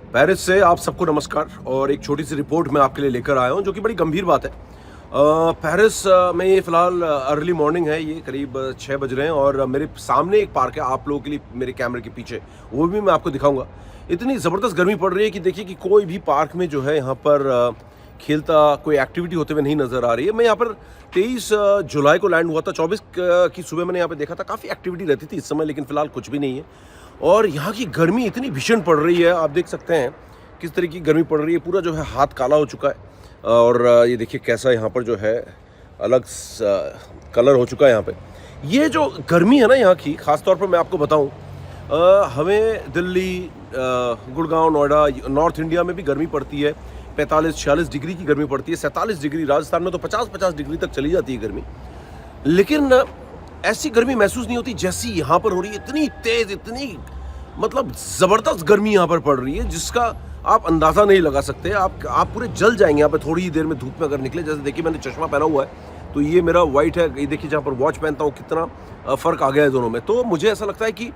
Paris से आप सबको नमस्कार और एक छोटी सी रिपोर्ट मैं आपके लिए लेकर आया हूँ जो कि बड़ी गंभीर बात है। पेरिस में ये फ़िलहाल अर्ली मॉर्निंग है, ये करीब 6 बज रहे हैं और मेरे सामने एक पार्क है, आप लोगों के लिए मेरे कैमरे के पीछे, वो भी मैं आपको दिखाऊंगा। इतनी ज़बरदस्त गर्मी पड़ रही है कि देखिए कि कोई भी पार्क में जो है यहाँ पर खेलता कोई एक्टिविटी होते हुए नहीं नज़र आ रही है। मैं यहाँ पर 23 जुलाई को लैंड हुआ था, 24 की सुबह मैंने यहाँ पे देखा था, काफ़ी एक्टिविटी रहती थी इस समय, लेकिन फ़िलहाल कुछ भी नहीं है। और यहाँ की गर्मी इतनी भीषण पड़ रही है, आप देख सकते हैं किस तरह की गर्मी पड़ रही है। पूरा जो है हाथ काला हो चुका है और ये देखिए कैसा यहाँ पर जो है अलग कलर हो चुका है यहाँ पे। ये जो गर्मी है ना यहाँ की, ख़ास तौर पर मैं आपको बताऊँ, हमें दिल्ली, गुड़गांव, नोएडा, नॉर्थ इंडिया में भी गर्मी पड़ती है। 45-46 डिग्री की गर्मी पड़ती है, 47 डिग्री, राजस्थान में तो 50-50 डिग्री तक चली जाती है गर्मी। लेकिन ऐसी गर्मी महसूस नहीं होती जैसी यहाँ पर हो रही है। इतनी तेज़, इतनी मतलब ज़बरदस्त गर्मी यहाँ पर पड़ रही है जिसका आप अंदाज़ा नहीं लगा सकते। आप पूरे जल जाएंगे यहाँ पे थोड़ी ही देर में धूप में अगर निकले। जैसे देखिए मैंने चश्मा पहना हुआ है तो ये मेरा वाइट है, ये देखिए जहाँ पर वॉच पहनता हूँ कितना फ़र्क आ गया है दोनों में। तो मुझे ऐसा लगता है कि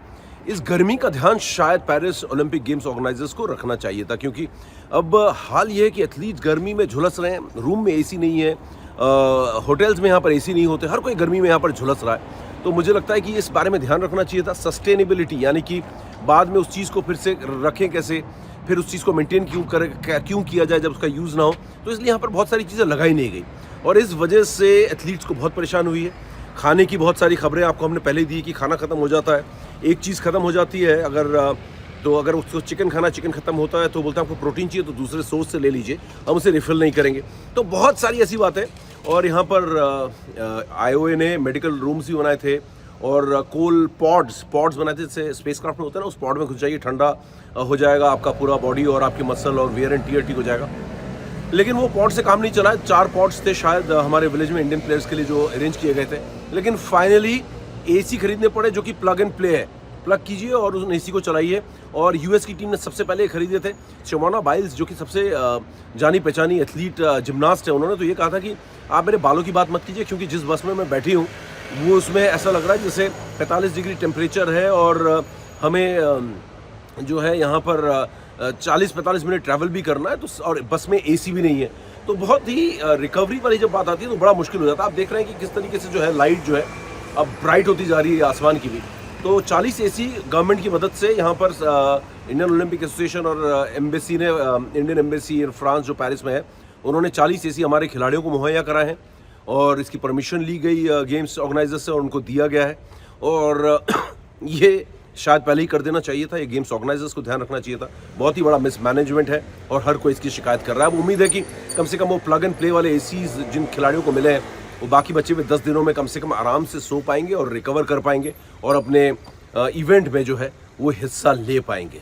इस गर्मी का ध्यान शायद पेरिस ओलंपिक गेम्स ऑर्गेनाइजर्स को रखना चाहिए था, क्योंकि अब हाल ये है कि एथलीट गर्मी में झुलस रहे हैं। रूम में एसी नहीं है, होटल्स में यहाँ पर एसी नहीं होते, हर कोई गर्मी में यहाँ पर झुलस रहा है। तो मुझे लगता है कि इस बारे में ध्यान रखना चाहिए था। सस्टेनेबिलिटी यानी कि बाद में उस चीज़ को फिर से रखें कैसे, फिर उस चीज़ को मेंटेन क्यों किया जाए जब उसका यूज़ ना हो। तो इसलिए यहाँ पर बहुत सारी चीज़ें लगाई नहीं गई और इस वजह से एथलीट्स को बहुत परेशान हुई है। खाने की बहुत सारी खबरें आपको हमने पहले दी कि खाना ख़त्म हो जाता है, एक चीज़ ख़त्म हो जाती है अगर उसको चिकन खाना, चिकन ख़त्म होता है तो बोलते हैं आपको प्रोटीन चाहिए तो दूसरे सोर्स से ले लीजिए, हम उसे रिफ़िल नहीं करेंगे। तो बहुत सारी ऐसी बातें। और यहाँ पर IOA ने मेडिकल रूम्स भी बनाए थे और कोल पॉड्स बनाए थे, जैसे स्पेसक्राफ्ट में होता है ना, उस पॉड में घुस जाइए, ठंडा हो जाएगा आपका पूरा बॉडी और आपके मसल और वियर एंड टियर ठीक हो जाएगा। लेकिन वो पॉड से काम नहीं चला। 4 पॉड्स थे शायद हमारे विलेज में इंडियन प्लेयर्स के लिए जो अरेंज किए गए थे, लेकिन फाइनली AC खरीदने पड़े जो कि प्लग एंड प्ले है। प्लग कीजिए और उस AC को चलाइए। और US की टीम ने सबसे पहले खरीदे थे। सिमोना बाइल्स जो कि सबसे जानी पहचानी एथलीट जिम्नास्ट है, उन्होंने तो ये कहा था कि आप मेरे बालों की बात मत कीजिए, क्योंकि जिस बस में मैं बैठी हूँ वो उसमें ऐसा लग रहा है जैसे 45 डिग्री टेम्परेचर है और हमें जो है यहाँ पर 40-45 मिनट ट्रैवल भी करना है, तो और बस में AC भी नहीं है। तो बहुत ही रिकवरी वाली जब बात आती है तो बड़ा मुश्किल हो जाता है। आप देख रहे हैं कि किस तरीके से जो है लाइट जो है अब ब्राइट होती जा रही है आसमान की भी। तो 40 AC गवर्नमेंट की मदद से यहाँ पर इंडियन ओलंपिक एसोसिएशन और एम्बेसी ने, इंडियन एम्बेसी इन फ्रांस जो पेरिस में है, उन्होंने 40 AC हमारे खिलाड़ियों को मुहैया कराए हैं और इसकी परमिशन ली गई गेम्स ऑर्गेनाइजर से और उनको दिया गया है। और ये शायद पहले ही कर देना चाहिए था, ये गेम्स ऑर्गेनाइजर्स को ध्यान रखना चाहिए था। बहुत ही बड़ा मिसमैनेजमेंट है और हर कोई इसकी शिकायत कर रहा है। अब उम्मीद है कि कम से कम वो प्लग एंड प्ले वाले ACs जिन खिलाड़ियों को मिले हैं वो बाकी बचे हुए 10 दिनों में कम से कम आराम से सो पाएंगे और रिकवर कर पाएंगे और अपने इवेंट में जो है वो हिस्सा ले पाएंगे।